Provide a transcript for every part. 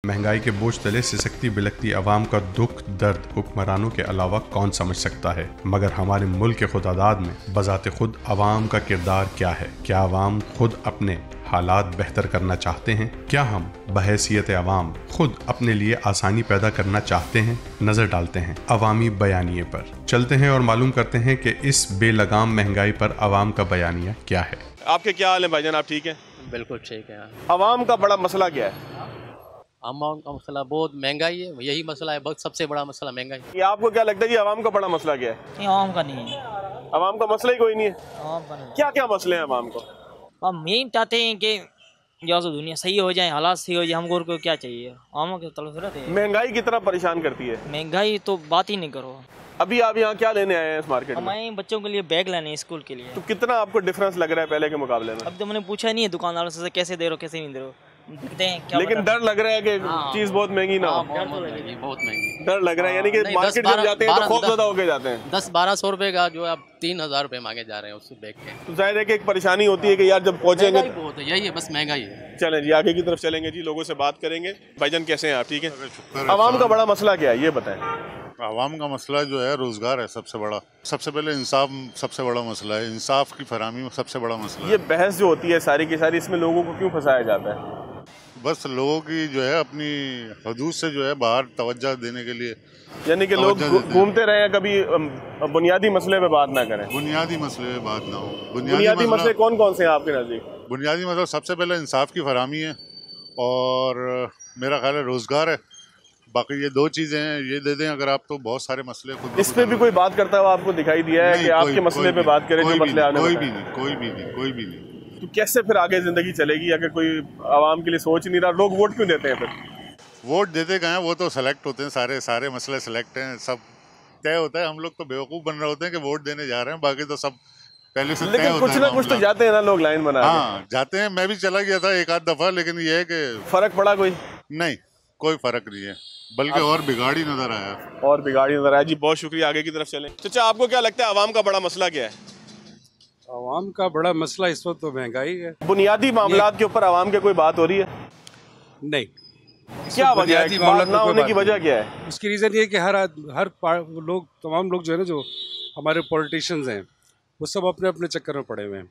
महंगाई के बोझ तले सिसकती बिलकती आवाम का दुख दर्द हुक्मरानों के अलावा कौन समझ सकता है। मगर हमारे मुल्क के खुदादाद में बजाते खुद आवाम का किरदार क्या है। क्या आवाम खुद अपने हालात बेहतर करना चाहते हैं? क्या हम बहैसियत आवाम खुद अपने लिए आसानी पैदा करना चाहते हैं? नजर डालते हैं अवामी बयानिए पर, चलते हैं और मालूम करते हैं कि इस बेलगाम महंगाई पर आवाम का बयानिया क्या है। आपके क्या हाल है भाईजान, आप ठीक हैं? बिल्कुल ठीक है। आवाम का बड़ा मसला क्या है? आवाम का मसला बहुत महंगाई है, यही मसला है, बहुत सबसे बड़ा मसला महंगाई। ये आपको क्या लगता है कि आवाम का बड़ा मसला क्या है? आवाम का नहीं है, आवाम का मसला ही कोई नहीं है। आवाम का नहीं। क्या क्या मसले हैं आवाम को? हम यही चाहते हैं कि जो दुनिया सही हो जाए, हालात सही हो जाए। हमको और को क्या चाहिए? आवाम की तलफरत है। महंगाई कितना परेशान करती है? महंगाई तो बात ही नहीं करो। अभी आप यहाँ क्या लेने आए हैं इस मार्केट में? हम आए बच्चों के लिए बैग लेने स्कूल के लिए। तो कितना आपको डिफरेंस लग रहा है पहले के मुकाबले में? अब तो मैंने पूछा नहीं है दुकानदारों से कैसे दे रहे हो कैसे नहीं दे रहे हो, देखते हैं क्या। लेकिन डर लग रहा है कि चीज बहुत महंगी ना हो। बहुत महंगी डर लग रहा है, यानी कि मार्केट जब जाते हैं तो खौफ ज्यादा होके जाते हैं। 10-1200 रुपए का जो है अब 3000 रुपए मांगे जा रहे हैं उससे बैग के। तो जाहिर है कि एक परेशानी होती है कि यार जब पहुंचेंगे बहुत है, यही है बस महंगाई है। चलें जी आगे की तरफ चलेंगे जी, लोगों से बात करेंगे। भाईजान कैसे हैं आप? ठीक है। आवाम का बड़ा मसला क्या है ये बताएं। आवाम का मसला जो है रोजगार है सबसे बड़ा। सबसे पहले इंसाफ सबसे बड़ा मसला है, इंसाफ की फराहमी सबसे बड़ा मसला है। ये बहस जो होती है सारी की सारी, इसमें लोगों को क्यों फंसाया जाता है? बस लोगों की जो है अपनी हदूद से जो है बाहर तवज्जो देने के लिए, यानी कि लोग घूमते रहे, कभी बुनियादी मसले पे बात ना करें। बुनियादी मसले पे बात ना हो। बुनियादी मसले कौन कौन से हैं आपके नज़दीक? बुनियादी मसला सबसे पहले इंसाफ की फराहमी है और मेरा ख्याल है रोजगार है। बाकी ये दो चीजें हैं, ये दे दें अगर आप तो बहुत सारे मसले खुद। इस पे भी कोई बात करता हुआ आपको दिखाई दिया है कि आपके मसले पे बात करें? जो मसले कोई भी नहीं। तो कैसे फिर आगे जिंदगी चलेगी अगर कोई आवाम के लिए सोच नहीं रहा? लोग वोट क्यों देते हैं फिर? वोट देते कहाँ हैं, वो तो सेलेक्ट होते हैं, सारे मसले सेलेक्ट हैं, सब तय होता है। हम लोग तो बेवकूफ़ बन रहे होते हैं कि वोट देने जा रहे हैं, बाकी तो सब पहले से तय होता है। लेकिन कुछ ना कुछ तो जाते हैं ना लोग लाइन बना। हाँ जाते हैं, मैं भी चला गया था एक आध दफ़ा, लेकिन ये है कि फर्क पड़ा कोई? नहीं, कोई फर्क नहीं है, बल्कि और बिगाड़ी नजर आया। और बिगाड़ी नजर आया जी। बहुत शुक्रिया, आगे की तरफ चलें। चाचा आपको क्या लगता है आवाम का बड़ा मसला क्या है? आवाम का बड़ा मसला इस वक्त तो महंगाई है। बुनियादी मामलात के ऊपर आवाम के कोई बात हो रही है? नहीं। क्या वजह है? बात ना होने की वजह क्या है? उसकी रीज़न ये है कि तमाम लोग जो है ना, जो हमारे पॉलिटिशियंस हैं, वो सब अपने अपने चक्कर में पड़े हुए हैं।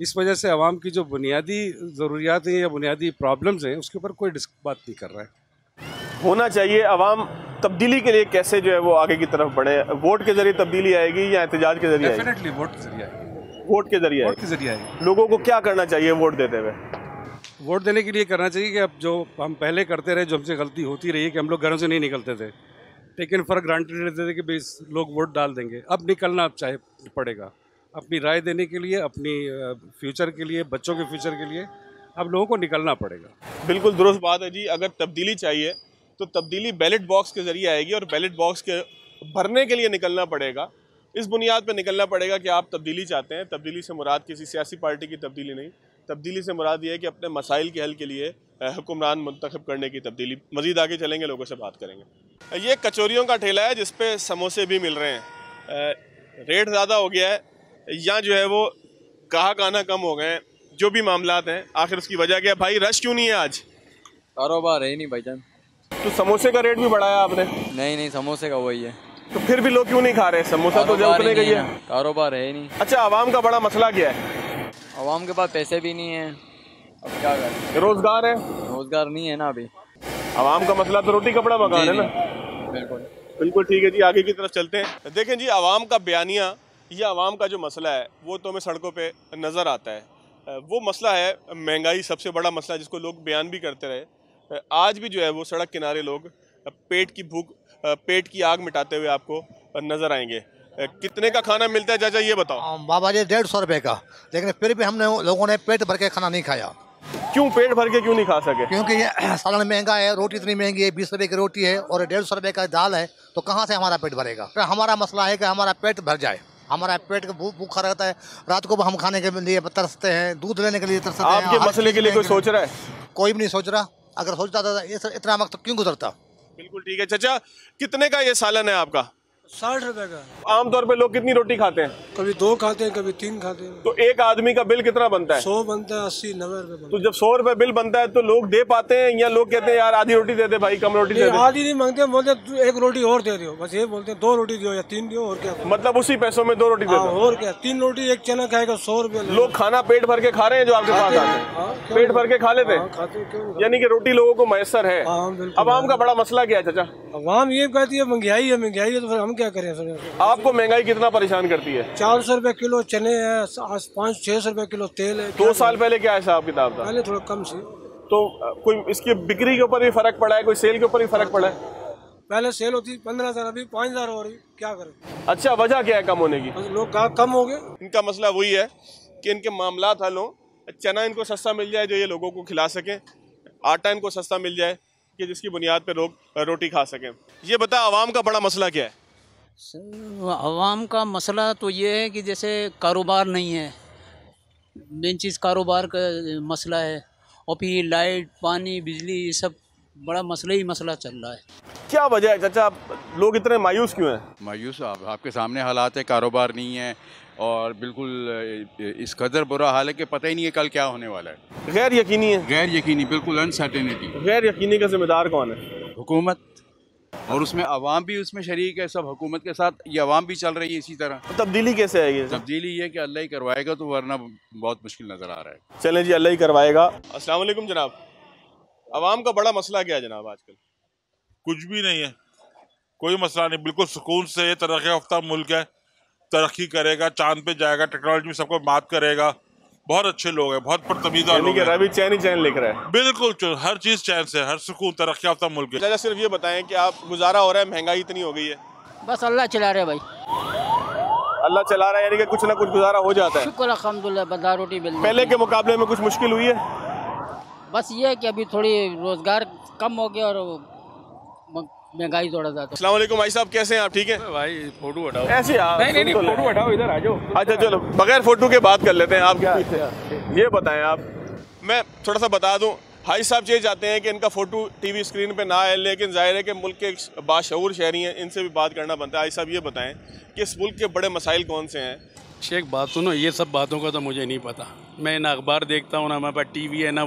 इस वजह से आवाम की जो बुनियादी ज़रूरियात हैं या बुनियादी प्रॉब्लम्स हैं उसके ऊपर कोई बात नहीं कर रहा है। होना चाहिए। आवाम तब्दीली के लिए कैसे जो है वो आगे की तरफ बढ़े? वोट के जरिए तब्दीली आएगी या एहतजाज के जरिए? डेफिनेटली वोट के जरिए आएगी। वोट के जरिए आएगी। लोगों को क्या करना चाहिए वोट देते हुए? वोट देने के लिए करना चाहिए कि अब जो हम पहले करते रहे, जो हमसे गलती होती रही है कि हम लोग घरों से नहीं निकलते थे, लेकिन फॉर ग्रांटेड लेते थे कि भाई लोग वोट डाल देंगे। अब निकलना चाहे पड़ेगा अपनी राय देने के लिए, अपनी फ्यूचर के लिए, बच्चों के फ्यूचर के लिए अब लोगों को निकलना पड़ेगा। बिल्कुल दुरुस्त बात है जी। अगर तब्दीली चाहिए तो तब्दीली बैलेट बॉक्स के जरिए आएगी और बैलेट बॉक्स के भरने के लिए निकलना पड़ेगा। इस बुनियाद पर निकलना पड़ेगा कि आप तब्दीली चाहते हैं। तब्दीली से मुराद किसी सियासी पार्टी की तब्दीली नहीं, तब्दीली से मुराद ये है कि अपने मसाइल के हल के लिए हुक्मरान मुंतखब करने की तब्दीली। मज़ीद आगे चलेंगे, लोगों से बात करेंगे। ये कचौरियों का ठेला है जिसपे समोसे भी मिल रहे हैं। रेट ज़्यादा हो गया है या जो है वो गाहक आना कम हो गए हैं, जो भी मामलात हैं, आखिर उसकी वजह क्या है? भाई रश क्यों नहीं है आज? कारोबार है ही नहीं भाईजान। तो समोसे का रेट भी बढ़ाया आपने? नहीं, समोसे का वही है। तो फिर भी लोग क्यों नहीं खा रहे? समोसा तो जो उतने का ही है। कारोबार है ही नहीं। अच्छा, आवाम का बड़ा मसला क्या है? आवाम के पास पैसे भी नहीं है, अब क्या करें? रोजगार है? रोजगार नहीं है ना अभी। आवाम का मसला तो रोटी कपड़ा मकान है ना। बिल्कुल ठीक है जी, आगे की तरफ चलते हैं। देखें जी, आवाम का बयानिया या आवाम का जो मसला है वो तो हमें सड़कों पे नज़र आता है। वो मसला है महंगाई, सबसे बड़ा मसला जिसको लोग बयान भी करते रहे। आज भी जो है वो सड़क किनारे लोग पेट की भूख, पेट की आग मिटाते हुए आपको नज़र आएंगे। कितने का खाना मिलता है चाचा ये बताओ? बाबा जी 150 रुपये का, लेकिन फिर भी हमने लोगों ने पेट भर के खाना नहीं खाया। क्यों पेट भर के क्यों नहीं खा सके? क्योंकि ये सालन महंगा है, रोटी इतनी महंगी है, 20 रुपये की रोटी है और 150 रुपये का दाल है, तो कहाँ से हमारा पेट भरेगा? तो हमारा मसला है कि हमारा पेट भर जाए। हमारा पेट भूखा रहता है, रात को हम खाने के लिए तरसते हैं, दूध लेने के लिए तरसते हैं। आपके मसले के लिए कोई सोच रहा है? कोई भी नहीं सोच रहा। अगर सोचता था इतना वक्त क्यों गुजरता? बिल्कुल ठीक है चाचा। कितने का ये सालन है आपका? 60 रुपए का। आमतौर पे लोग कितनी रोटी खाते हैं? कभी 2 खाते हैं, कभी 3 खाते हैं। तो एक आदमी का बिल कितना बनता है? 100 बनता है, 80-90 रुपए। तो जब 100 रुपए बिल बनता है तो लोग दे पाते हैं या लोग कहते हैं यार आधी रोटी दे दे भाई, कम रोटी दे दे? आधी नहीं मांगते, बोलते तू 1 रोटी और दे दो, बस ये बोलते हैं 2 रोटी दो या 3 दो, और क्या। मतलब उसी पैसों में 2 रोटी दे दो। और क्या, 3 रोटी 1 चना खाएगा 100 रुपए। लोग खाना पेट भर के खा रहे हैं जो आपके पास आते हैं? पेट भर के खा लेते हैं, यानी कि रोटी लोगों को मैसर है। अवाम का बड़ा मसला क्या है चाचा? अवाम ये कहती है महंगाई है, महंगाई है, तो फिर हम क्या करें सर? आपको महंगाई कितना परेशान करती है? 400 रुपए किलो चने हैं, 500-600 रुपए किलो तेल है। 2 साल पहले क्या हिसाब किताब था? पहले थोड़ा कम से। तो कोई इसकी बिक्री के ऊपर भी फर्क पड़ा है, कोई सेल के ऊपर भी फर्क पड़ा है? पहले सेल होती 15,000, अभी 5,000 हो रही, क्या करें? अच्छा, वजह क्या है कम होने की? लोग कम हो गए। इनका मसला वही है कि इनके मामलात हल हों, चना इनको सस्ता मिल जाए जो ये लोगों को खिला सकें, आटा इनको सस्ता मिल जाए कि जिसकी बुनियाद पे लोग रोटी खा सकें। ये बता, आवाम का बड़ा मसला क्या है? आवाम का मसला तो ये है कि जैसे कारोबार नहीं है, मेन चीज़ कारोबार का मसला है, और फिर लाइट पानी बिजली ये सब बड़ा मसला ही मसला चल रहा है। क्या वजह है चाचा, लोग इतने मायूस क्यों हैं? मायूस आपके सामने हालात है, कारोबार नहीं है और बिल्कुल इस कदर बुरा हाल है कि पता ही नहीं है कल क्या होने वाला है। गैर यकीनी है। गैर यकीनी, बिल्कुल अनसर्टेनिटी। गैर यकीनी का जिम्मेदार कौन है? हुकूमत, और उसमें अवाम भी उसमें शरीक है, सब हुकूमत के साथ ये अवाम भी चल रही है इसी तरह। तो तब्दीली कैसे आएगी? तब्दीली ये कि अल्लाह ही करवाएगा, तो वरना बहुत मुश्किल नज़र आ रहा है। चलें जी, अल्लाह ही करवाएगा। अस्सलाम वालेकुम जनाब, अवाम का बड़ा मसला क्या है जनाब आजकल? कुछ भी नहीं है, कोई मसला नहीं, बिल्कुल सुकून से। ये तरक्की याफ्ता मुल्क है, तरक्की करेगा, चांद पे जाएगा, टेक्नोलॉजी में सबको मात करेगा, बहुत अच्छे लोग हैं, बहुत परतमीज़ा लोग हैं। रवि चैन ही चैन लिख रहा है। बिल्कुल, हर चीज़ चैन से, हर सुकून, तरक्की याफ्ता मुल्क है। चाचा सिर्फ ये बताएं कि आप गुजारा हो रहा है, महंगाई इतनी हो गई है? बस अल्लाह चला रहे भाई, अल्लाह चला रहा है, यानी कि कुछ ना कुछ गुजारा हो जाता है। शुक्र अल्हम्दुलिल्लाह, बंदा रोटी मिल। पहले के मुकाबले में कुछ मुश्किल हुई है? बस ये है कि अभी थोड़ी रोजगार कम हो गया और महंगाई थोड़ा ज़्यादा। अस्सलाम वालेकुम भाई साहब, कैसे हैं आप? ठीक है भाई, फोटो हटाओ। ऐसे आप नहीं, फोटो हटाओ, इधर आ जाओ। अच्छा चलो, बगैर फोटो के बात कर लेते हैं। आप क्या ये बताएं, आप, मैं थोड़ा सा बता दूं, भाई साहब ये चाहते हैं कि इनका फोटो टीवी स्क्रीन पे ना आए, लेकिन जाहिर है कि मुल्क के बाशऊर शहरी हैं, इनसे भी बात करना बनता है। भाई साहब ये बताएं कि इस मुल्क के बड़े मसाइल कौन से हैं? शेख, बात सुनो, ये सब बातों का तो मुझे नहीं पता। मैं ना अखबार देखता हूँ, ना हमारे पास टीवी है, ना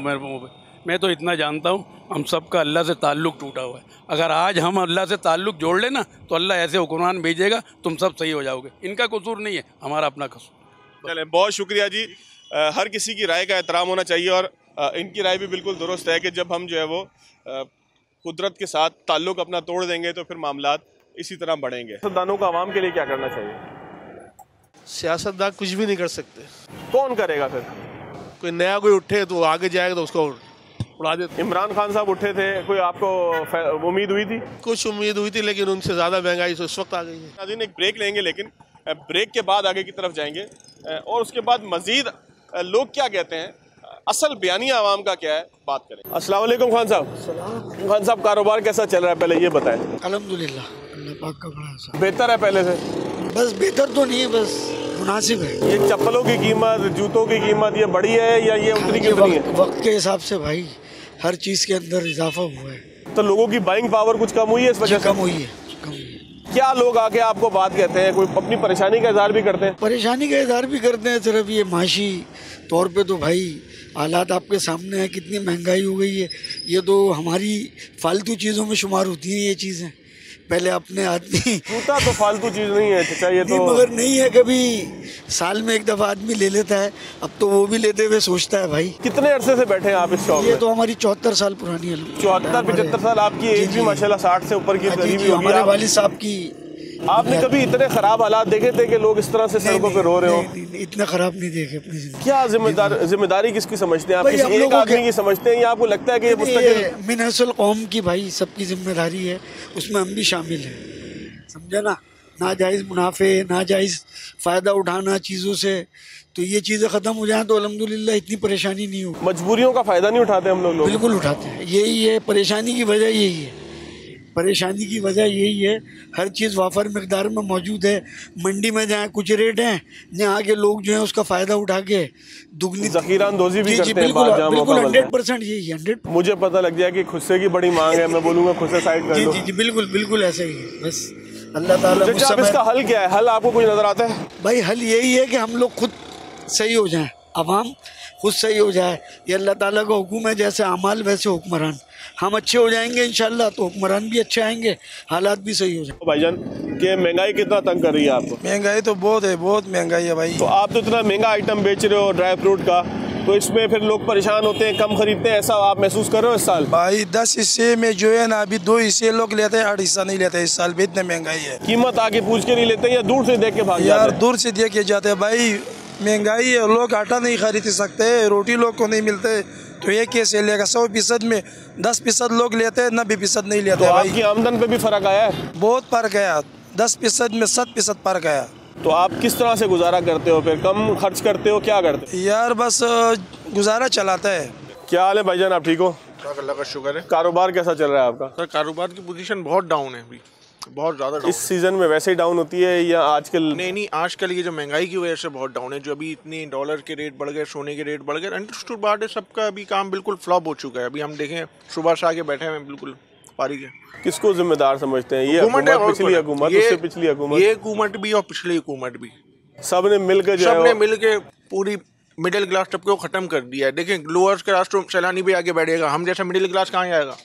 मैं तो इतना जानता हूँ, हम सबका अल्लाह से ताल्लुक़ टूटा हुआ है। अगर आज हम अल्लाह से ताल्लुक़ जोड़ लेना तो अल्लाह ऐसे हुक्मरान भेजेगा, तुम सब सही हो जाओगे। इनका कसूर नहीं है, हमारा अपना कसूर। चलें, बहुत शुक्रिया जी। हर किसी की राय का एहतराम होना चाहिए, और इनकी राय भी बिल्कुल दुरुस्त है कि जब हम जो है वो कुदरत के साथ ताल्लुक़ अपना तोड़ देंगे तो फिर मामलात इसी तरह बढ़ेंगे। सियासतदानों का आवाम के लिए क्या करना चाहिए? सियासतदान कुछ भी नहीं कर सकते। कौन करेगा फिर? कोई नया कोई उठे तो आगे जाएगा तो उसको उड़ा देते। इमरान खान साहब उठे थे, कोई आपको उम्मीद हुई थी? कुछ उम्मीद हुई थी, लेकिन उनसे ज़्यादा महंगाई तो इस वक्त आ गई है। नाज़रीन, एक ब्रेक लेंगे, लेकिन ब्रेक के बाद आगे की तरफ जाएंगे और उसके बाद मज़ीद लोग क्या कहते हैं, असल बयानिया आवाम का क्या है, बात करें। अस्सलाम वालेकुम खान साहब। खान साहब, कारोबार कैसा चल रहा है पहले ये बताएं। अल्हम्दुलिल्लाह, अल्लाह पाक का बड़ा बेहतर है पहले से? बस बेहतर तो नहीं है, बस मुनासिब है। ये चप्पलों की कीमत, जूतों की कीमत, ये बढ़ी है या ये उतनी की उतनी है? वक्त के हिसाब से भाई हर चीज़ के अंदर इजाफा हुआ है। तो लोगों की बाइंग पावर कुछ कम हुई है इस वजह से? कम हुई है। क्या लोग आके आपको बात कहते हैं, कोई अपनी परेशानी का इजहार भी करते हैं? परेशानी का इजहार भी करते हैं, सिर्फ ये माशी तौर पे तो भाई हालात आपके सामने है, कितनी महंगाई हो गई है। ये तो हमारी फालतू चीज़ों में शुमार होती हैं ये चीज़ें। पहले अपने आदमी, जूता तो फालतू चीज़ नहीं है चाचा, ये तो मगर नहीं है, कभी साल में एक दफ़ा आदमी ले लेता है, अब तो वो भी लेते हुए सोचता है भाई। कितने अरसे से बैठे हैं आप इस शॉप में? ये तो हमारी 74 साल पुरानी है। 74-75 साल। आपकी एज भी माशाल्लाह 60 से ऊपर की करीब होगी। हमारे वालिद साहब की। आपने कभी इतने खराब हालात देखे थे कि लोग इस तरह से सड़कों पे रो रहे हो? इतना खराब नहीं देखे अपनी जिंदगी। क्या जिम्मेदारी किसकी समझे आप? किसी एक आदमी की समझते हैं या आपको लगता है कि ये मुस्तकिल मिनहसल कौम की भाई सबकी जिम्मेदारी है, उसमें हम भी शामिल हैं, समझा ना? नाजायज़ मुनाफे, नाजायज़ फ़ायदा उठाना चीज़ों से, तो ये चीज़ें ख़त्म हो जाएं तो अल्हम्दुलिल्लाह इतनी परेशानी नहीं हो। मजबूरियों का फ़ायदा नहीं उठाते हम लोग? बिल्कुल उठाते हैं, यही है परेशानी की वजह, यही है परेशानी की वजह, यही है। हर चीज़ वाफर मकदार में मौजूद है। मंडी में जाएँ कुछ रेट हैं, यहाँ के लोग जो हैं उसका फ़ायदा उठा के दुगनी ज़ख़ीराअंदोज़ी भी करते हैं। बिल्कुल 100% यही 100। मुझे पता लग जाए कि खुस्से की बड़ी मांग है, मैं बोलूँगा खुस्से साइड कर दो। जी, बिल्कुल ऐसा ही है। बस अल्लाह ताला तो चाचा, अब इसका हल क्या है? हल आपको कुछ नजर आता है? भाई हल यही है कि हम लोग खुद सही हो जाएं, अवाम खुद सही हो जाए। ये अल्लाह ताला का हुक्म है, जैसे अमाल वैसे हुक्मरान। हम अच्छे हो जाएंगे इंशाल्लाह तो हुक्मरान भी अच्छे आएंगे, हालात भी सही हो जाएंगे। भाईजान कि महंगाई कितना तंग कर रही है आपको? महंगाई तो बहुत है, बहुत महंगाई है भाई। तो आप तो इतना महंगा आइटम बेच रहे हो ड्राई फ्रूट का, तो इसमें फिर लोग परेशान होते हैं, कम खरीदते हैं, ऐसा आप महसूस कर रहे हो इस साल? भाई 10 हिस्से में जो है ना अभी 2 हिस्से लोग लेते हैं, 8 हिस्सा नहीं लेते इस साल भी। इतनी महंगाई है। कीमत आके पूछ के नहीं लेते या दूर से देख के भाग यार जाते हैं? दूर से देख के जाते हैं भाई, महंगाई है, लोग आटा नहीं खरीद सकते, रोटी लोग को नहीं मिलते, तो ये कैसे लेगा? 100% में 10% लोग लेते हैं, 90% नहीं लेते। तो आपकी आमदन पे भी फर्क आया है? बहुत फर्क आया, 10% में 7% फर्क आया। तो आप किस तरह से गुजारा करते हो? फिर कम खर्च करते हो, क्या करते हो? यार बस गुजारा चलाता है। क्या हाल है भाईजान, आप ठीक हो? अल्लाह का शुक्र है। कारोबार कैसा चल रहा है आपका? सर कारोबार की पोजीशन बहुत डाउन है अभी, बहुत ज़्यादा। इस सीज़न में वैसे ही डाउन होती है या आजकल? नहीं, आजकल ये जो महंगाई की वजह से बहुत डाउन है। जो अभी इतनी डॉलर के रेट बढ़ गए, सोने के रेट बढ़ गए, अंडरस्टूड बात है, सबका अभी काम बिल्कुल फ्लॉप हो चुका है। अभी हम देखें सुबह से आके बैठे हैं बिल्कुल फारिग है। किसको जिम्मेदार समझते हैं? ये हुकूमत, पिछली हुकूमत, उससे पिछली हुकूमत, ये हुकूमत भी और पिछली हुकूमत भी, सबने मिल के पूरी मिडिल क्लास तबके को ख़त्म कर दिया है। देखें लोअर्स क्लास तो सैलानी भी आगे बढ़ेगा, हम जैसा मिडिल क्लास कहाँ जाएगा?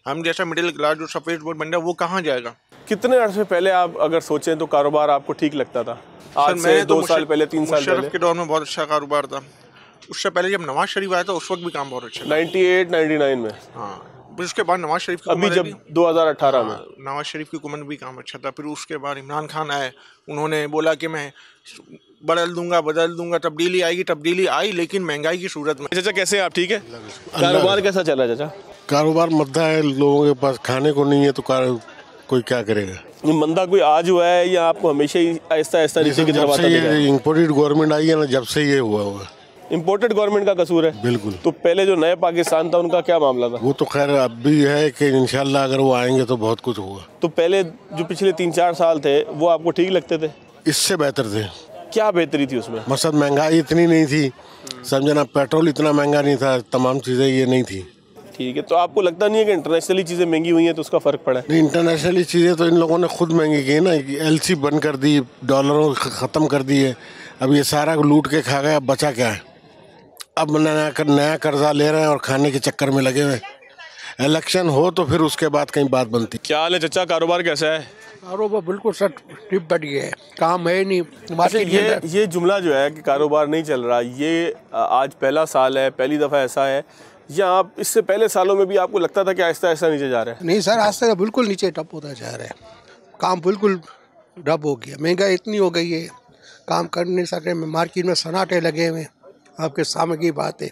हम जैसा मिडिल क्लास जो सफ़ेद बोर्ड बन रहा है वो कहाँ जाएगा? कितने अर्से पहले आप अगर सोचें तो कारोबार आपको ठीक लगता था? आज से 2 साल पहले, 3 साल पहले के दौर में बहुत अच्छा कारोबार था। उससे पहले जब नवाज शरीफ आया था उस वक्त भी काम बहुत अच्छा 98-99 में। हाँ, फिर उसके बाद नवाज शरीफ अभी जब 2018 में नवाज शरीफ की हुकूमत भी काम अच्छा था। फिर उसके बाद इमरान खान आए, उन्होंने बोला कि मैं बदल दूंगा, तब्दीली आएगी, तब्दीली आई, लेकिन महंगाई की सूरत में। चाचा कैसे हैं आप? ठीक है। कारोबार कैसा चल रहा है चाचा? कारोबार मंदा है, लोगों के पास खाने को नहीं है तो कोई क्या करेगा? मंदा कोई आज हुआ है या आपको हमेशा ही आहिस्ता आहिस्ता नीचे की तरफ आता है? इम्पोर्टेड गवर्नमेंट आई है ना, जब से ये हुआ इम्पोर्टेड गवर्नमेंट का कसूर है। बिल्कुल। तो पहले जो नए पाकिस्तान था उनका क्या मामला था? वो तो खैर अब भी है कि इंशाल्लाह अगर वो आएंगे तो बहुत कुछ होगा। तो पहले जो पिछले 3-4 साल थे वो आपको ठीक लगते थे? इससे बेहतर थे। क्या बेहतरी थी उसमें? मसद महंगाई इतनी नहीं थी, समझना, पेट्रोल इतना महंगा नहीं था, तमाम चीज़ें ये नहीं थी। ठीक है। तो आपको लगता नहीं है कि इंटरनेशनली चीज़ें महंगी हुई हैं तो उसका फ़र्क पड़ा है? नहीं, इंटरनेशनली चीज़ें तो इन लोगों ने खुद महंगी की है ना। LC बंद कर दी, डॉलरों ख़त्म कर दिए, अब ये सारा लूट के खा गए, अब बचा क्या है? अब नया कर्जा ले रहे हैं और खाने के चक्कर में लगे हुए। इलेक्शन हो तो फिर उसके बाद कहीं बात बनती। क्या हाल है चाचा, कारोबार कैसा है? कारोबार बिल्कुल सट टिप बैठ गया है, काम है नहीं। अच्छा, ये जुमला जो है कि कारोबार नहीं चल रहा, ये आज पहला साल है, पहली दफ़ा ऐसा है, या आप इससे पहले सालों में भी आपको लगता था कि आहिस्ता आहिस्ता नीचे जा रहा है? नहीं सर, आज तक बिल्कुल नीचे टप होता जा रहा है, काम बिल्कुल डब हो गया। महंगाई इतनी हो गई है, काम कर नहीं सक रहे, मार्केट में सन्नाटे लगे हुए, आपके सामने की बात है।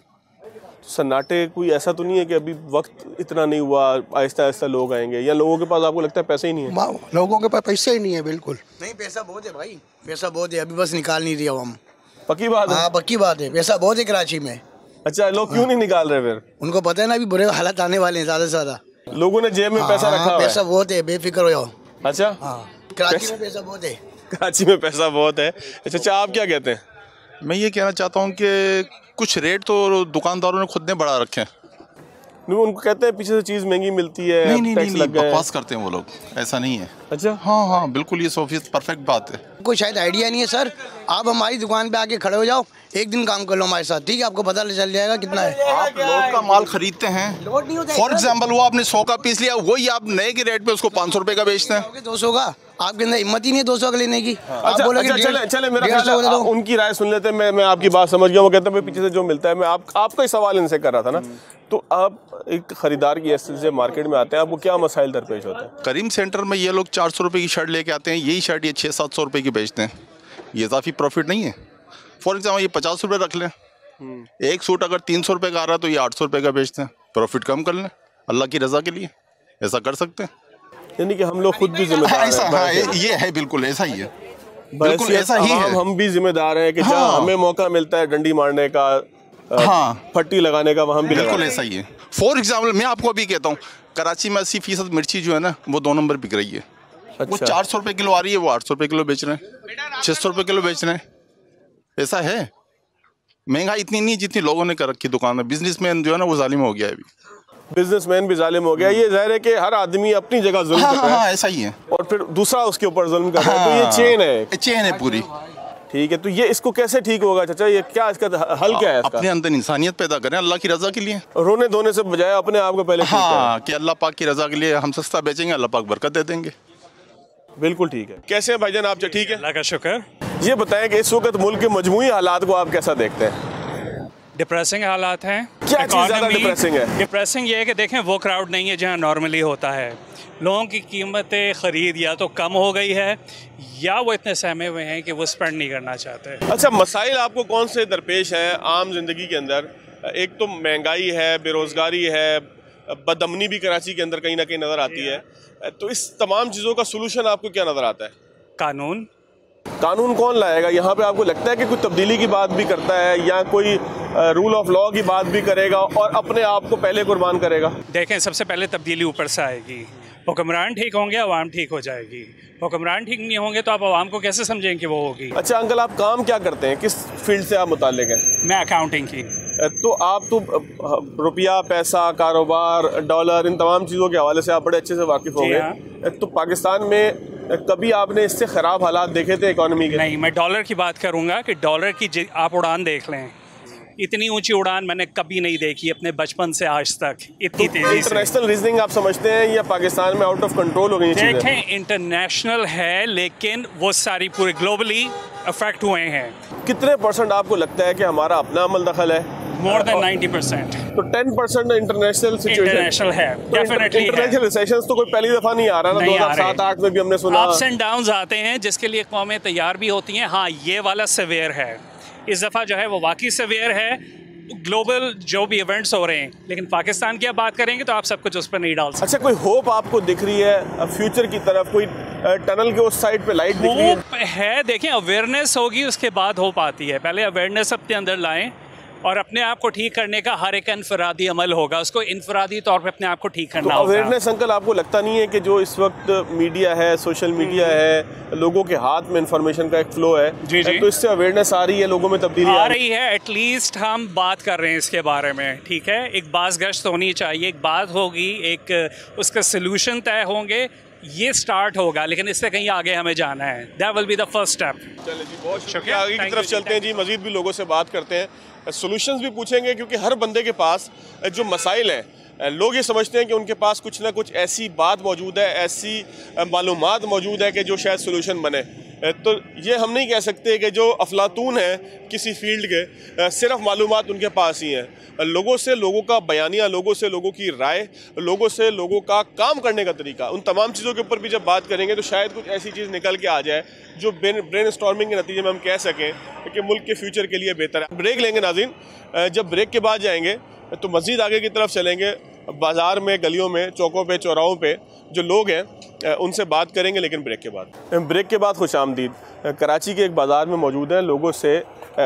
सन्नाटे कोई ऐसा तो नहीं है कि अभी वक्त इतना नहीं हुआ, आहिस्ता आहिस्ता लोग आएंगे, या लोगों के पास आपको लगता है पैसे ही नहीं है? लोगों के पास पैसे ही नहीं है। बिल्कुल नहीं, पैसा बहुत है भाई, पैसा बहुत है, अभी बस निकाल नहीं दिया हम। पक्की बात है? हाँ पक्की बात है, पैसा बहुत है कराची में। अच्छा, लोग क्यों नहीं निकाल रहे फिर? उनको पता है ना अभी बुरे हालात आने वाले हैं ज़्यादा से ज़्यादा। लोगों ने जेब में पैसा रखा हुआ है? पैसा बहुत है, बेफिक्र हो जाओ। अच्छा, कराची में पैसा बहुत है। कराची में पैसा बहुत है। अच्छा, आप क्या कहते हैं? मैं ये कहना चाहता हूँ कि कुछ रेट तो दुकानदारों ने खुद ने बढ़ा रखे हैं। उनको कहते हैं पीछे से चीज़ महंगी मिलती है, नहीं, बकवास करते हैं वो लोग, ऐसा नहीं है। अच्छा, हाँ, बिल्कुल, ये 100% परफेक्ट बात है। कोई शायद आइडिया नहीं है सर, आप हमारी दुकान पे आके खड़े हो जाओ, एक दिन काम कर लो हमारे साथ, ठीक है? आपको पता चल जाएगा कितना है। आप लोड का माल खरीदते हैं, फॉर एग्जाम्पल वो आपने 100 का पीस लिया, वही आप नए के रेट पे उसको 500 रुपए का बेचते हैं। 200 का आपके अंदर हिम्मत ही नहीं है 200 का लेने की। अच्छा, चले मेरा ख्याल है उनकी राय सुन लेते हैं। मैं आपकी बात समझ गया। वो कहते हैं पीछे से जो मिलता है, मैं आपका ही सवाल इनसे कर रहा था ना। तो आप एक खरीदार की हैसियत से मार्केट में आते हैं, आपको क्या मसाइल दरपेश होते हैं? करीम सेंटर में ये लोग 400 रुपए की शर्ट लेके आते हैं, यही शर्ट ये 600-700 रुपए की बेचते हैं। ये इजाफी प्रॉफिट नहीं है। फॉर एग्जाम्पल ये 50 रुपये रख लें, एक सूट अगर 300 रुपये का आ रहा है तो ये 800 रुपये का बेचते हैं, प्रॉफिट कम कर लें अल्लाह की रजा के लिए, ऐसा कर सकते हैं। यानी कि हम लोग खुद भी जिम्मेदार हैं। हाँ, ये है, बिल्कुल ऐसा ही है, बिल्कुल ऐसा ही है। हम भी जिम्मेदार हैं कि जहाँ हमें मौका मिलता है डंडी मारने का, फट्टी लगाने का, वहाँ भी बिल्कुल ऐसा ही है। फॉर एग्जाम्पल मैं आपको अभी कहता हूँ, कराची में 80% मिर्ची जो है ना वो 2 नंबर बिक रही है। वो 400 रुपये किलो आ रही है, वो 800 रुपये किलो बेच रहे हैं, 600 रुपये किलो बेच रहे हैं। ऐसा है, महंगाई इतनी नहीं जितनी लोगों ने कर रखी दुकान में। बिजनेसमैन जो है ना वो जालिम हो गया है अभी। बिजनेसमैन भी जालिम हो गया। ये जाहिर है कि हर आदमी अपनी जगह जुल्म कर रहा है, ऐसा ही है, और फिर दूसरा उसके ऊपर जुल्म कर रहा है। तो ये चेन है पूरी। ठीक है, तो ये इसको कैसे ठीक होगा चाचा? ये क्या इसका हल क्या है इसका? अपने अंदर इंसानियत पैदा करें अल्लाह की रजा के लिए, रोने धोने से बजाय अपने आप को पहले कि अल्लाह पाक की रजा के लिए हम सस्ता बेचेंगे, अल्लाह पाक बरकत दे देंगे। बिल्कुल ठीक है। कैसे हैं भाईजान आप? ठीक है, अल्लाह का शुक्र। ये बताएं कि इस वक्त मुल्क के मजमूई हालात को आप कैसा देखते हैं? डिप्रेसिंग हालात हैं। क्या चीज़ ज़्यादा डिप्रेसिंग है? डिप्रेसिंग ये है कि देखें वो क्राउड नहीं है जहाँ नॉर्मली होता है। लोगों की कीमतें ख़रीद या तो कम हो गई है या वो इतने सहमे हुए हैं कि वो स्पेंड नहीं करना चाहते। अच्छा, मसाइल आपको कौन से दरपेश हैं आम जिंदगी के अंदर? एक तो महंगाई है, बेरोज़गारी है, बदअमनी भी कराची के अंदर कहीं ना कहीं नज़र आती है। तो इस तमाम चीज़ों का सोल्यूशन आपको क्या नज़र आता है? कानून कौन लाएगा? यहाँ पे आपको लगता है कि कोई तब्दीली की बात भी करता है या कोई रूल ऑफ लॉ की बात भी करेगा और अपने आप को पहले कुर्बान करेगा? देखें, सबसे पहले तब्दीली ऊपर से आएगी। हुक्मरान ठीक होंगे, आवाम ठीक हो जाएगी। हुक्मरान ठीक नहीं होंगे तो आप आवाम को कैसे समझेंगे कि वो होगी? अच्छा अंकल, आप काम क्या करते हैं? किस फील्ड से आप मुताल्लिक हैं? मैं अकाउंटिंग की। तो आप तो रुपया, पैसा, कारोबार, डॉलर, इन तमाम चीज़ों के हवाले से आप बड़े अच्छे से वाकिफ़ होंगे। तो पाकिस्तान में कभी आपने इससे ख़राब हालात देखे थे इकॉनमी के? नहीं, मैं डॉलर की बात करूँगा कि डॉलर की आप उड़ान देख लें, इतनी ऊंची उड़ान मैंने कभी नहीं देखी अपने बचपन से आज तक इतनी तेजी से। इंटरनेशनल रीजनिंग आप समझते हैं या पाकिस्तान में आउट ऑफ कंट्रोल हो गई चीज़ें? देखें, इंटरनेशनल है लेकिन वो सारी पूरे ग्लोबली अफेक्ट हुए हैं। कितने % आपको लगता है कि हमारा अपना अमल दखल है? More than 90%। तो 10% इंटरनेशनल सिचुएशन है, डेफिनेटली। इंटरनेशनल रिसेशंस तो कोई पहली दफ़ा नहीं आ रहा ना, 2007-8 में भी हमने सुना। अप्स एंड डाउन्स आते हैं जिसके लिए कौमें तैयार भी होती हैं। हाँ, ये वाला सवेयर है, इस दफ़ा जो है वो वाकई सवेयर है, ग्लोबल जो भी इवेंट्स हो रहे हैं। लेकिन पाकिस्तान की आप बात करेंगे तो आप सब कुछ उस पर नहीं डाल सकते। अच्छा, कोई होप आपको दिख रही है फ्यूचर की तरफ? कोई टनल के उस साइड पे लाइट दिख रही है? देखें, अवेयरनेस होगी उसके बाद होप आती है। पहले अवेयरनेस अपने अंदर लाएं और अपने आप को ठीक करने का हर एक इनफरादी अमल होगा, उसको इनफरादी तौर पे अपने आप को ठीक करना होगा। अवेयरनेस अंकल, आपको लगता नहीं है कि जो इस वक्त मीडिया है, सोशल मीडिया है, लोगों के हाथ में इंफॉर्मेशन का एक फ्लो है, जी जी, तो इससे अवेयरनेस आ रही है, लोगों में तब्दीली आ रही है? एटलीस्ट हम बात कर रहे हैं इसके बारे में, ठीक है। एक बाज़गश्त होनी चाहिए, एक बात होगी, एक उसका सोल्यूशन तय होंगे, ये स्टार्ट होगा, लेकिन इससे कहीं आगे हमें जाना है। That will be the first step. चलिए जी, बहुत शुक्रिया। आगे की तरफ चलते हैं जी, मजीद भी लोगों से बात करते हैं, सॉल्यूशंस भी पूछेंगे, क्योंकि हर बंदे के पास जो मसाइल हैं, लोग ये समझते हैं कि उनके पास कुछ ना कुछ ऐसी बात मौजूद है, ऐसी मालूमात मौजूद है कि जो शायद सॉल्यूशन बने। तो ये हम नहीं कह सकते कि जो अफलातून है किसी फील्ड के, सिर्फ मालूमात उनके पास ही हैं। लोगों से लोगों का बयानिया, लोगों से लोगों की राय, लोगों से लोगों का काम करने का तरीका, उन तमाम चीज़ों के ऊपर भी जब बात करेंगे तो शायद कुछ ऐसी चीज़ निकल के आ जाए जो ब्रेन स्टॉर्मिंग के नतीजे में हम कह सकें कि मुल्क के फ्यूचर के लिए बेहतर है। ब्रेक लेंगे नाज़रीन, जब ब्रेक के बाद जाएंगे तो मज़ीद आगे की तरफ चलेंगे, बाज़ार में, गलियों में, चौकों पे, चौराहों पे जो लोग हैं उनसे बात करेंगे, लेकिन ब्रेक के बाद। ब्रेक के बाद खुश आमदीद। कराची के एक बाज़ार में मौजूद हैं, लोगों से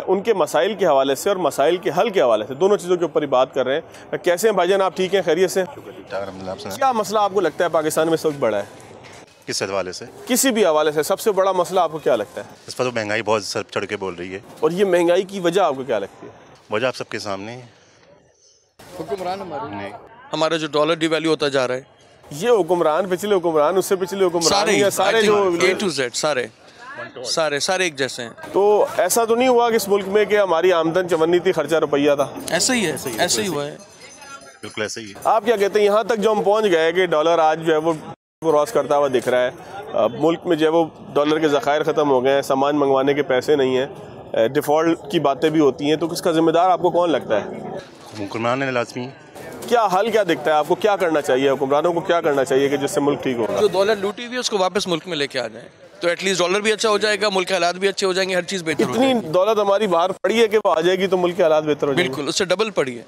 उनके मसाइल के हवाले से और मसाइल के हल के हवाले से, दोनों चीज़ों के ऊपर ही बात कर रहे हैं। कैसे हैं भाईजान, आप ठीक हैं, खैरियत से? क्या मसला आपको लगता है पाकिस्तान में इस वक्त बड़ा है? किस हवाले से? किसी भी हवाले से सबसे बड़ा मसला आपको क्या लगता है? इस पर तो महंगाई बहुत सर चढ़ के बोल रही है। और ये महंगाई की वजह आपको क्या लगती है? वजह आप सबके सामने है, हुक्मरान हमारा जो डॉलर डिवैल्यू होता जा रहा है। ये हुक्मरान, पिछले हुक्मरान, उससे पिछले हुक्मरान, सारे जो A to Z सारे एक जैसे हैं। तो ऐसा तो नहीं हुआ कि इस मुल्क में कि हमारी आमदन 54 थी, खर्चा रुपया था? ऐसा ही है, ऐसे ही हुआ है, बिल्कुल ऐसे ही है। आप क्या कहते हैं, यहाँ तक जो हम पहुँच गए कि डॉलर आज जो है वो क्रॉस करता हुआ दिख रहा है, मुल्क में जो है वो डॉलर के ज़खायर ख़त्म हो गए हैं, सामान मंगवाने के पैसे नहीं हैं, डिफ़ॉल्ट की बातें भी होती हैं, तो किसका जिम्मेदार आपको कौन लगता है? हुक्मरान है लाजमी। क्या हल क्या दिखता है आपको, क्या करना चाहिए, हुक्मरानों को क्या करना चाहिए कि जिससे मुल्क ठीक होगा? जो डॉलर लूटी हुई है उसको वापस मुल्क में लेके आ जाए तो एटलीस्ट डॉलर भी अच्छा हो जाएगा, मुल्क के हालात भी अच्छे हो जाएंगे, हर चीज़ बेहतर हो जाएगी। इतनी दौलत हमारी बाहर पड़ी है कि वो आ जाएगी तो मुल्क के हालात बेहतर हो जाएंगे? बिल्कुल, उससे डबल पड़ी है,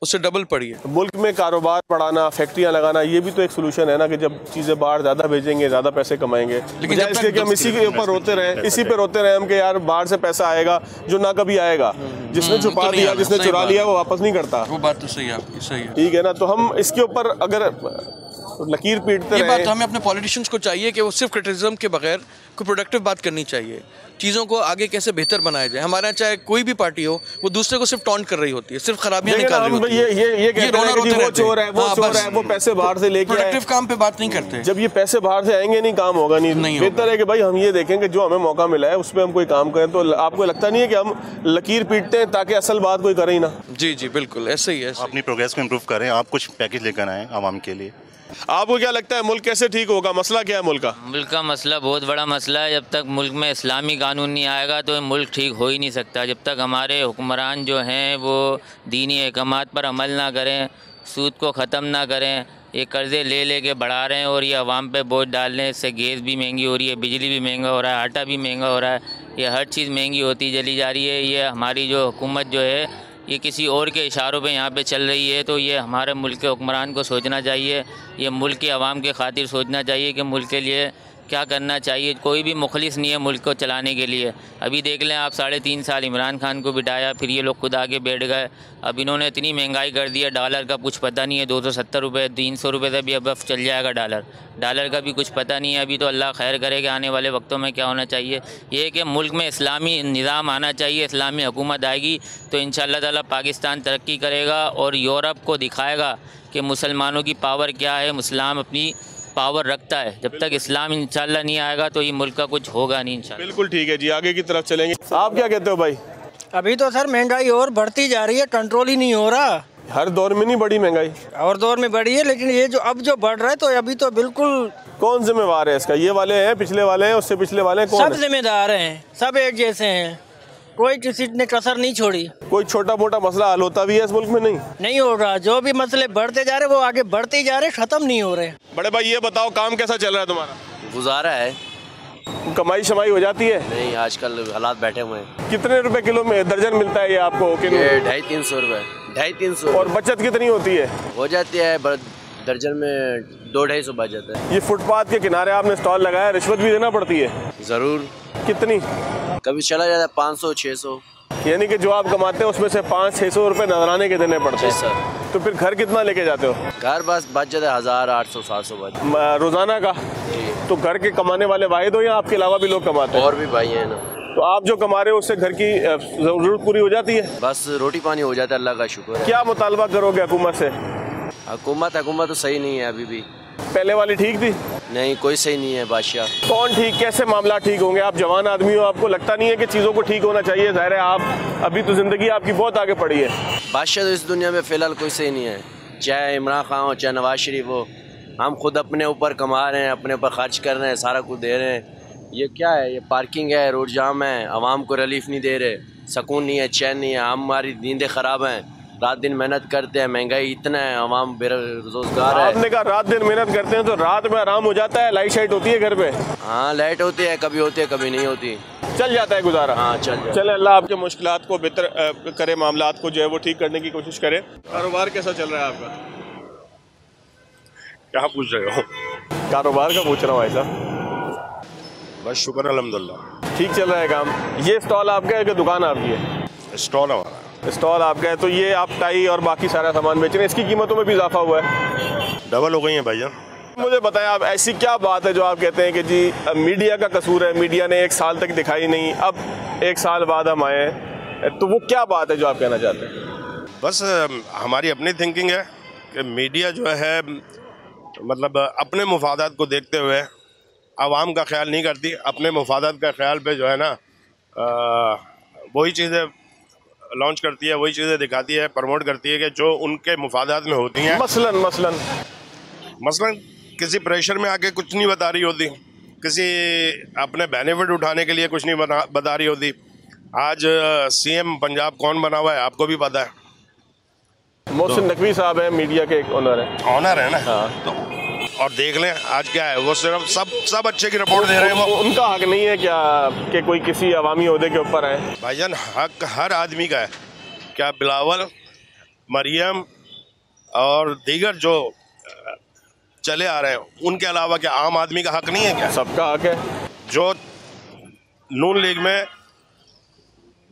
उससे डबल पड़ी है। मुल्क में कारोबार बढ़ाना, फैक्ट्रियाँ लगाना, ये भी तो एक सोल्यूशन है ना, कि जब चीज़ें बाहर ज़्यादा भेजेंगे, ज़्यादा पैसे कमाएंगे। लेकिन इसलिए कि हम इसी के ऊपर रोते रहें, इसी पे रोते रहें हम कि यार बाहर से पैसा आएगा जो ना कभी आएगा, जिसने छुपा दिया, जिसने चुरा लिया वो वापस नहीं करता। वो बात तो सही है आपकी, सही है। ठीक है ना, तो हम इसके ऊपर अगर लकीर पीटते ये रहे। बात हमें अपने पॉलिटिशियंस को चाहिए कि वो सिर्फ क्रिटिसिज्म के बगैर कोई प्रोडक्टिव बात करनी चाहिए, चीज़ों को आगे कैसे बेहतर बनाया जाए। हमारे यहाँ चाहे कोई भी पार्टी हो, वो दूसरे को सिर्फ टॉन्ट कर रही होती है, सिर्फ खराबियां निकाल रही होती है। ये कहते हैं कि वो चोर है, वो चोर है, वो पैसे बाहर से लेके आए। प्रोडक्टिव काम पे बात नहीं करते। जब ये पैसे बाहर से आएंगे नहीं, काम होगा नहीं। बेहतर है कि भाई हम ये देखें कि जो हमें मौका मिला है उसमें हम कोई काम करें। तो आपको लगता नहीं है कि हम लकीर पीटते हैं ताकि असल बात कोई करे ही ना? जी जी बिल्कुल ऐसे ही है। अपनी प्रोग्रेस को इम्प्रूव करें, आप कुछ पैकेज लेकर आए आवाम के लिए। आपको क्या लगता है मुल्क कैसे ठीक होगा? मसला क्या है मुल्क का? मुल्क का मसला बहुत बड़ा मसला है। जब तक मुल्क में इस्लामी कानून नहीं आएगा तो मुल्क ठीक हो ही नहीं सकता। जब तक हमारे हुक्मरान जो हैं वो दीनी अहकामात पर अमल ना करें, सूद को ख़त्म ना करें, ये कर्ज़े ले के बढ़ा रहे हैं और ये अवाम पे बोझ डाल रहे हैं। इससे गैस भी महंगी हो रही है, बिजली भी महंगा हो रहा है, आटा भी महंगा हो रहा है, ये हर चीज़ महंगी होती चली जा रही है। ये हमारी जो हुकूमत जो है ये किसी और के इशारों पे यहाँ पे चल रही है। तो ये हमारे मुल्क के हुक्मरान को सोचना चाहिए, ये मुल्क के अवाम के खातिर सोचना चाहिए कि मुल्क के लिए क्या करना चाहिए। कोई भी मुखलिस नहीं है मुल्क को चलाने के लिए। अभी देख लें आप, 3.5 साल इमरान खान को बिठाया, फिर ये लोग खुद आके बैठ गए। अब इन्होंने इतनी महंगाई कर दी है, डॉलर का कुछ पता नहीं है, 270 रुपये 300 रुपये से भी अब चल जाएगा डॉलर का भी कुछ पता नहीं है। अभी तो अल्लाह खैर करे कि आने वाले वक्तों में क्या होना चाहिए। ये कि मुल्क में इस्लामी निज़ाम आना चाहिए, इस्लामी हुकूमत आएगी तो इंशाअल्लाह ताला पाकिस्तान तरक्की करेगा और यूरोप को दिखाएगा कि मुसलमानों की पावर क्या है, इस्लाम अपनी पावर रखता है। जब तक इस्लाम इंशाअल्लाह नहीं आएगा तो ये मुल्क का कुछ होगा नहीं इंशाअल्लाह। बिल्कुल ठीक है जी, आगे की तरफ चलेंगे। आप क्या कहते हो भाई? अभी तो सर महंगाई और बढ़ती जा रही है, कंट्रोल ही नहीं हो रहा। हर दौर में नहीं बढ़ी महंगाई? और दौर में बढ़ी है, लेकिन ये जो अब जो बढ़ रहा है तो अभी तो बिल्कुल। कौन जिम्मेवार है इसका? ये वाले हैं, पिछले वाले हैं, उससे पिछले वाले हैं, कौन? सब जिम्मेदार हैं, सब एक जैसे हैं, कोई किसी ने कसर नहीं छोड़ी। कोई छोटा मोटा मसला हल होता भी है इस मुल्क में? नहीं हो रहा। जो भी मसले बढ़ते जा रहे वो आगे बढ़ते ही जा रहे, खत्म नहीं हो रहे। बड़े भाई ये बताओ, काम कैसा चल रहा है तुम्हारा? गुजारा है। कमाई शमाई हो जाती है? नहीं, आजकल हालात बैठे हुए हैं। कितने रुपए किलो में दर्जन मिलता है ये आपको? 250-300 रुपए। 250-300। और बचत कितनी होती है? हो जाती है दर्जन में 200-250 बच जाता है। ये फुटपाथ के किनारे आपने स्टॉल लगाया, रिश्वत भी देना पड़ती है? जरूर। कितनी? कभी चला जाता है 500-600। यानी कि जो आप कमाते हैं उसमें से 500-600 रुपए नजराने के देने पड़ते हैं। तो फिर घर कितना लेके जाते हो? घर बस बच जाता है 1000-800-700 बच रोजाना का? तो घर के कमाने वाले वाहिद हो या आपके अलावा भी लोग कमाते हैं? और भी भाई हैं ना। तो आप जो कमा रहे हो उससे घर की जरूरत पूरी हो जाती है? बस रोटी पानी हो जाता है, अल्लाह का शुक्र है। क्या मुतालबा करोगे हुकूमत से? हुकूमत तो सही नहीं है अभी भी। पहले वाली ठीक थी? नहीं, कोई सही नहीं है बादशाह। कौन ठीक? कैसे मामला ठीक होंगे? आप जवान आदमी हो, आपको लगता नहीं है कि चीज़ों को ठीक होना चाहिए? ज़ाहिर है आप अभी तो ज़िंदगी आपकी बहुत आगे पड़ी है। बादशाह तो इस दुनिया में फ़िलहाल कोई सही नहीं है, चाहे इमरान खान हो चाहे नवाज शरीफ हो। हम खुद अपने ऊपर कमा रहे हैं, अपने ऊपर खर्च कर रहे हैं, सारा कुछ दे रहे हैं। ये क्या है? ये पार्किंग है, रोड जाम है, आवाम को रिलीफ नहीं दे रहे, सुकून नहीं है, चैन नहीं है, हमारी नींदें ख़राब हैं, रात दिन मेहनत करते हैं, महंगाई इतना है, आवाम बेरोजगार है। आपने कहा रात दिन मेहनत करते हैं तो रात में आराम हो जाता है? लाइट शाइट होती है घर पे? हाँ लाइट होती है, कभी होती है कभी नहीं होती, चल जाता है गुजारा। हाँ चल जाता है। चले, अल्लाह आपके मुश्किलात को बेहतर करे, मामलात को जो है वो ठीक करने की कोशिश करे। कारोबार कैसा चल रहा है आपका? क्या पूछ रहे हो? कारोबार का पूछ रहा हूँ ऐसा। बस शुक्र अल्हम्दुलिल्लाह, ठीक चल रहा है काम। ये स्टॉल आपका है कि दुकान आपकी है? स्टॉल हमारा। स्टॉल आपका है, तो ये आप टाई और बाकी सारा सामान बेच रहे हैं, इसकी कीमतों में भी इजाफा हुआ है? डबल हो गई है भाईजान। मुझे बताएं आप, ऐसी क्या बात है जो आप कहते हैं कि जी मीडिया का कसूर है, मीडिया ने 1 साल तक दिखाई नहीं, अब 1 साल बाद हम आए हैं, तो वो क्या बात है जो आप कहना चाहते हैं? बस हमारी अपनी थिंकिंग है कि मीडिया जो है मतलब अपने मुफादात को देखते हुए आवाम का ख्याल नहीं करती, अपने मुफादात का ख्याल पे जो है ना वही चीज़ें लॉन्च करती है, वही चीज़ें दिखाती है, प्रमोट करती है कि जो उनके मुफादात में होती हैं। मसलन किसी प्रेशर में आके कुछ नहीं बता रही होती, किसी अपने बेनिफिट उठाने के लिए कुछ नहीं बता रही होती। आज सीएम पंजाब कौन बना हुआ है आपको भी पता है, मोहसिन नकवी साहब हैं, मीडिया के एक ऑनर है ना। हाँ। तो और देख लें आज क्या है, वो सिर्फ सब अच्छे की रिपोर्ट दे रहे हैं। वो उनका हक नहीं है क्या कि कोई किसी अवामी ओहदे के ऊपर आए? भाईजान हक हर आदमी का है। क्या बिलावल, मरियम और दीगर जो चले आ रहे हैं उनके अलावा क्या आम आदमी का हक नहीं है? क्या सबका हक है। जो नून लीग में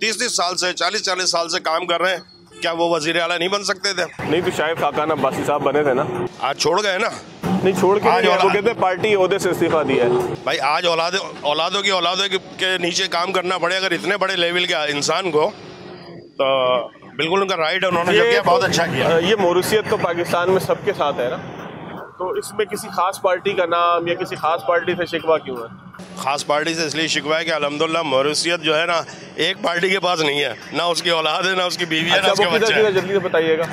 30-30 साल से 40-40 साल से काम कर रहे हैं क्या वो वजीर आला नहीं बन सकते थे? नहीं तो शायद खाकान अब्बासी साहब बने थे ना, आज छोड़ गए ना। नहीं छोड़ के आज वो कहते पार्टी ओहदे से इस्तीफा दिया है। भाई आज औलादों के नीचे काम करना पड़े अगर इतने बड़े लेवल के इंसान को, तो बिल्कुल उनका राइट है, उन्होंने जो किया बहुत अच्छा किया। ये मोरूसियत तो पाकिस्तान में सबके साथ है ना, तो इसमें किसी खास पार्टी का नाम या किसी खास पार्टी से शिकवा क्यों है? खास पार्टी से इसलिए शिकवा है कि अल्हम्दुलिल्लाह मोरूसियत जो है ना एक पार्टी के पास नहीं है, ना उसकी औलाद है, ना उसकी बीवी है, ना उसके बच्चे हैं। जल्दी से बताइएगा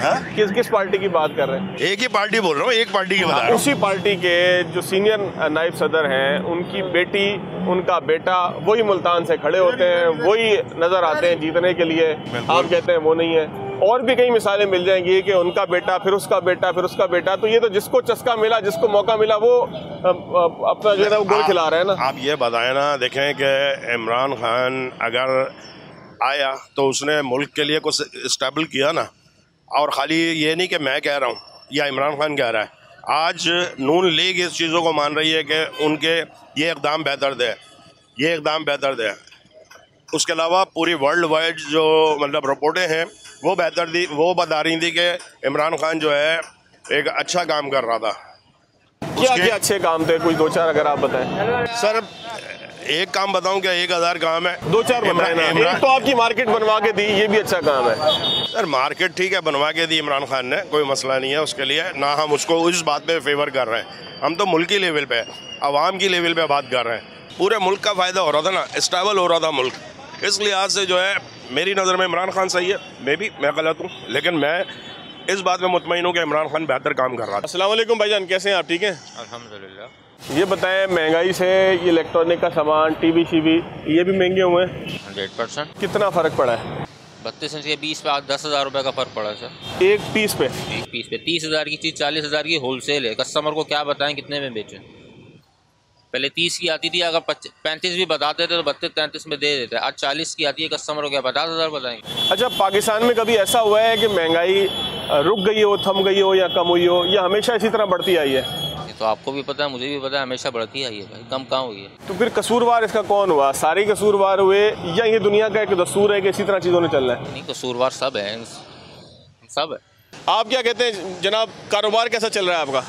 किस पार्टी की बात कर रहे हैं? एक ही पार्टी बोल रहा हूँ, एक पार्टी की बता रहा हूँ। उसी पार्टी के जो सीनियर नायब सदर हैं, उनकी बेटी, उनका बेटा वही मुल्तान से खड़े होते हैं, वही नजर आते हैं जीतने के लिए। आप कहते हैं वो नहीं है। और भी कई मिसालें मिल जाएंगी कि उनका बेटा, फिर उसका बेटा, फिर उसका बेटा। तो ये तो जिसको चस्का मिला, जिसको मौका मिला, वो अपना जो है ना गोल खिला रहे हैं ना। आप ये बताएं ना, देखें कि इमरान खान अगर आया तो उसने मुल्क के लिए कुछ स्टेबल किया ना, और ख़ाली ये नहीं कि मैं कह रहा हूँ या इमरान खान कह रहा है। आज नून लीग इस चीज़ों को मान रही है कि उनके ये इक़दाम बेहतर दे, ये इक़दाम बेहतर दे। उसके अलावा पूरी वर्ल्ड वाइड जो मतलब रिपोर्टें हैं वो वो बता रही थी कि इमरान खान जो है एक अच्छा काम कर रहा था। क्या अच्छे काम थे? कुछ दो चार अगर आप बताएं। सर एक काम बताऊं क्या? 1000 काम है, दो चार बताएं ना। एक तो आपकी मार्केट बनवा के दी, ये भी अच्छा काम है। सर मार्केट ठीक है बनवा के दी इमरान खान ने, कोई मसला नहीं है उसके लिए, ना हम उसको इस बात पे फेवर कर रहे हैं। हम तो मुल्की लेवल पे, आवाम की लेवल पे बात कर रहे हैं। पूरे मुल्क का फ़ायदा हो रहा था ना, स्टेबल हो रहा था मुल्क। इस लिहाज से जो है मेरी नज़र में इमरान खान सही है। मैं गलत हूँ, लेकिन मैं इस बात में मुतमईन हूँ कि इमरान खान बेहतर काम कर रहा है। अस्सलाम वालेकुम भाईजान, कैसे हैं आप? ठीक हैं अल्हम्दुलिल्लाह। ये बताएं, महंगाई से ये इलेक्ट्रॉनिक का सामान, टीवी शीवी, ये भी महंगे हुए हैं 100%। कितना फ़र्क पड़ा है? 32 इंच के 20 पे 10,000 रुपये का फ़र्क पड़ा है सर। एक पीस पे 30,000 की चीज़ 40,000 की होलसेल है। कस्टमर को क्या बताएं कितने में बेचें? पहले 30 की आती थी, अगर 35 भी बताते थे तो 32-33 में दे देते। आज 40 की आती है, कस्टमर को क्या 50,000 बताएंगे? अच्छा, पाकिस्तान में कभी ऐसा हुआ है कि महंगाई रुक गई हो, थम गई हो या कम हुई हो, या हमेशा इसी तरह बढ़ती आई है? ये तो आपको भी पता है, मुझे भी पता है, हमेशा बढ़ती आई है भाई, कम कहाँ हुई है। तो फिर कसूरवार इसका कौन हुआ? सारे कसूरवार हुए या ये दुनिया का एक दस्तूर है कि इसी तरह चीज़ों ने चलना है? नहीं, कसूरवार सब है, सब है। आप क्या कहते हैं जनाब, कारोबार कैसा चल रहा है आपका?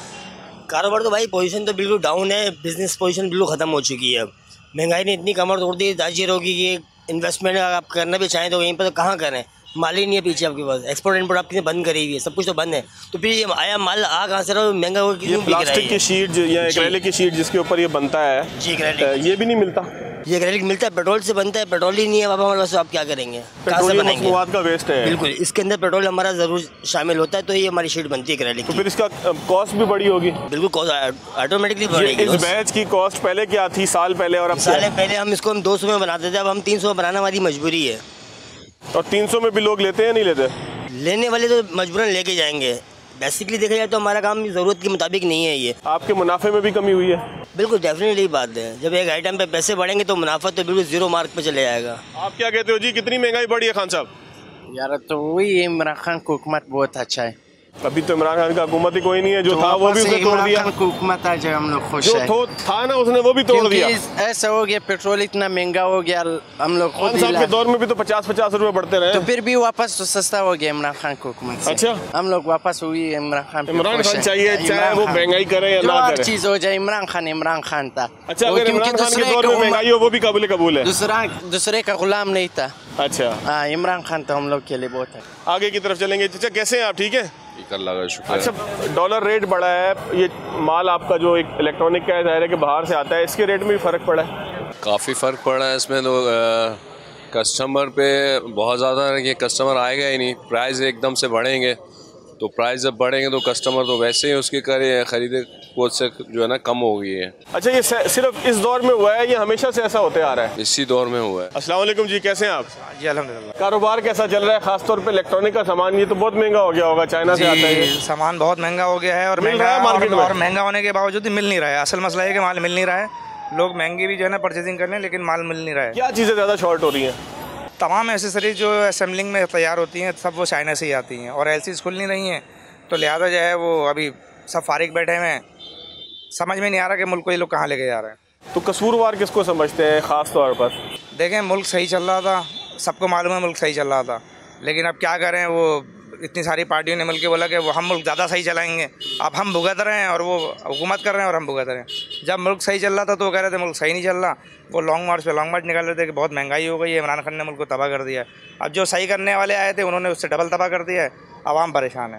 कारोबार तो भाई पोजीशन तो बिल्कुल डाउन है, बिजनेस पोजीशन बिल्कुल ख़त्म हो चुकी है। अब महंगाई ने इतनी कमर तोड़ दी दाजिर होगी कि इन्वेस्टमेंट अगर आप करना भी चाहें तो यहीं पर तो कहाँ करें, माल ही नहीं है पीछे आपके पास। एक्सपोर्ट इंपोर्ट आपकी बंद करी हुई है, सब कुछ तो बंद है। तो फिर ये आया माल आ कहाँ से रहा, महंगा हो क्यों? प्लास्टिक की शीट या एक्रेलिक की शीट जिसके ऊपर ये बनता है जी, एक्रेलिक, ये भी नहीं मिलता। ये एक्रेलिक मिलता है, पेट्रोल से बनता है, पेट्रोल ही नहीं है बाबा हमारे पास, आप क्या करेंगे? पेट्रोलियम मसनूआत का वेस्ट है। बिल्कुल, इसके अंदर पेट्रोल हमारा जरूर शामिल होता है, तो ये हमारी शीट बनती है एक्रेलिक। तो फिर इसका कॉस्ट भी बड़ी होगी? बिल्कुल, कॉस्ट ऑटोमेटिकली बढ़ेगी। इस बैच की कॉस्ट पहले क्या थी साल पहले और अब? साल पहले हम इसको 200 में बनाते थे, अब हम 300 में बनाना हमारी मजबूरी है। और 300 में भी लोग लेते हैं नहीं लेते? लेने वाले तो मजबूरन लेके जाएंगे। बेसिकली देखा जाए तो हमारा काम ज़रूरत के मुताबिक नहीं है। ये आपके मुनाफे में भी कमी हुई है? बिल्कुल, डेफिनेटली बात है। जब एक आइटम पे पैसे बढ़ेंगे तो मुनाफा तो बिल्कुल जीरो मार्क पे चले जाएगा। आप क्या कहते हो जी, कितनी महंगाई बढ़ी है खान साहब? यार तो वही इमरान खान को हुकूमत बहुत अच्छा है। अभी तो इमरान खान का हुकूमत ही कोई नहीं है, जो था वो भी उसने तोड़ दिया। हुकूमत आ जाए हम लोग खुश है। जो था ना उसने वो भी तोड़ दिया। ऐसा हो गया, पेट्रोल इतना महंगा हो गया, हम लोग खान साहब के दौर में भी तो 50-50 रुपए बढ़ते रहे, तो फिर भी वापस तो सस्ता हो गया इमरान खान को हुकूमत से। अच्छा, हम लोग वापस हुई इमरान खान चाहिए, चाहे वो महंगाई करे या ना करे, चीज हो जाए इमरान खान था। अच्छा, अगर इमरान खान के दौर में महंगाई हो वो भी काबिल कबूल है, दूसरे का गुलाम नहीं था। अच्छा हाँ, इमरान खान तो हम लोग के लिए बहुत है। आगे की तरफ चलेंगे। चाचा कैसे हैं आप? ठीक है, अल्लाह का शुक्र। अच्छा, डॉलर रेट बढ़ा है, ये माल आपका जो एक इलेक्ट्रॉनिक का है ज़ाहिर है कि बाहर से आता है, इसके रेट में भी फ़र्क पड़ा है? काफ़ी फ़र्क पड़ा है इसमें तो कस्टमर पे बहुत ज़्यादा है कि कस्टमर आएगा ही नहीं, प्राइस एकदम से बढ़ेंगे, तो प्राइस जब बढ़ेंगे तो कस्टमर तो वैसे ही उसके खरीदे को से जो है ना कम हो गई है। अच्छा, ये सिर्फ इस दौर में हुआ है, ये हमेशा से ऐसा होते आ रहा है? इसी दौर में हुआ है। अस्सलाम वालेकुम जी, कैसे हैं आप? जी अल्हम्दुलिल्लाह। कारोबार कैसा चल रहा है, खासतौर पे इलेक्ट्रॉनिक का सामान? ये तो बहुत महंगा हो गया होगा, चाइना से आता है। सामान बहुत महंगा हो गया है और मिल रहा है मार्केट में, और महंगा होने के बावजूद मिल नहीं रहा है। असल मसला है कि माल मिल नहीं रहा है, लोग महंगे भी जो है ना परचेजिंग कर लें लेकिन माल मिल नहीं रहा है। क्या चीज़ें ज़्यादा शॉर्ट हो रही हैं? तमाम एसेसरीज जो असेंबलिंग में तैयार होती हैं सब वो चाइना से ही आती हैं, और एलसीज खुल नहीं रही हैं, तो लिहाजा जो है वो अभी सब फारिग बैठे हुए हैं, समझ में नहीं आ रहा कि मुल्क को ये लोग कहाँ लेके जा रहे हैं। तो कसूरवार किसको समझते हैं ख़ास तौर पर? देखें, मुल्क सही चल रहा था, सबको मालूम है मुल्क सही चल रहा था, लेकिन अब क्या करें, वो इतनी सारी पार्टियों ने मिलकर बोला कि वो हम मुल्क ज़्यादा सही चलाएंगे। अब हम भुगत रहे हैं और वो हुकूमत कर रहे हैं और हम भुगत रहे हैं। जब मुल्क सही चल रहा था तो वो कह रहे थे मुल्क सही नहीं चल रहा, वो लॉन्ग मार्च पे लॉन्ग मार्च निकाल रहे थे कि बहुत महंगाई हो गई है, इमरान खान ने मुल्क को तबाह कर दिया है। अब जो सही करने वाले आए थे उन्होंने उससे डबल तबाह कर दिया है, आवाम परेशान है।